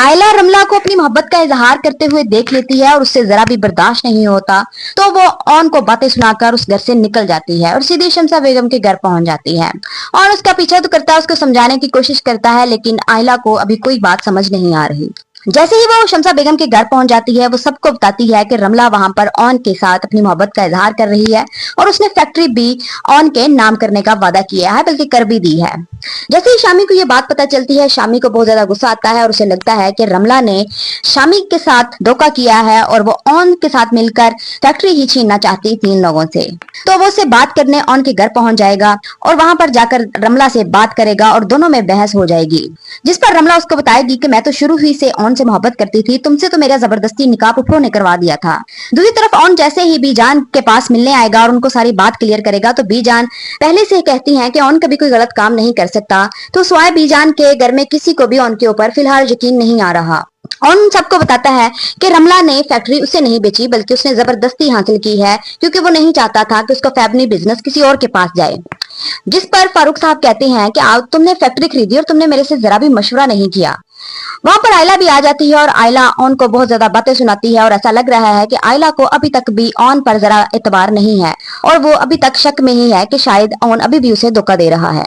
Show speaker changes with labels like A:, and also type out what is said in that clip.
A: आयला रमला को अपनी मोहब्बत का इजहार करते हुए देख लेती है और उससे जरा भी बर्दाश्त नहीं होता, तो वो ऑन को बातें सुनाकर उस घर से निकल जाती है और सीधी शमसा बेगम के घर पहुंच जाती है। और उसका पीछा तो करता है, उसको समझाने की कोशिश करता है, लेकिन आयला को अभी कोई बात समझ नहीं आ रही। जैसे ही वो शमसा बेगम के घर पहुंच जाती है, वो सबको बताती है कि रमला वहां पर ऑन के साथ अपनी मोहब्बत का इजहार कर रही है और उसने फैक्ट्री भी ऑन के नाम करने का वादा किया है, बल्कि कर भी दी है। जैसे ही शामी को ये बात पता चलती है, शामी को बहुत ज्यादा गुस्सा आता है और उसे लगता है कि रमला ने शामी के साथ धोखा किया है और वो ऑन के साथ मिलकर फैक्ट्री ही छीनना चाहती 3 लोगों से। तो वो उससे बात करने ऑन के घर पहुंच जाएगा और वहां पर जाकर रमला से बात करेगा और दोनों में बहस हो जाएगी, जिस पर रमला उसको बताएगी कि मैं तो शुरू ही से ऑन से मोहब्बत करती थी, तुमसे तो मेरा जबरदस्ती निकाह पुप्पो ने करवा दिया था। दूसरी तरफ ऑन जैसे ही बीजान के पास मिलने आएगा और उनको सारी बात क्लियर करेगा, तो बीजान पहले से कहती हैं कि ऑन कभी कोई गलत काम नहीं कर सकता, तो स्वाय बीजान के घर में किसी को भी ऑन के ऊपर फिलहाल यकीन नहीं आ रहा। ऑन सबको बताता है कि रमला ने फैक्ट्री उसे नहीं बेची, बल्कि उसने जबरदस्ती हासिल की है, क्योंकि वो नहीं चाहता था कि उसका फैमिली बिजनेस किसी और के पास जाए। जिस पर फारूक साहब कहते हैं कि आज तुमने फैक्ट्री खरीदी और तुमने मेरे से जरा भी मशवरा नहीं किया। वहां पर आयला भी आ जाती है और आयला ऑन को बहुत ज्यादा बातें सुनाती है और ऐसा लग रहा है कि आयला को अभी तक भी ऑन पर जरा एतबार नहीं है और वो अभी तक शक में ही है कि शायद ऑन अभी भी उसे धोखा दे रहा है।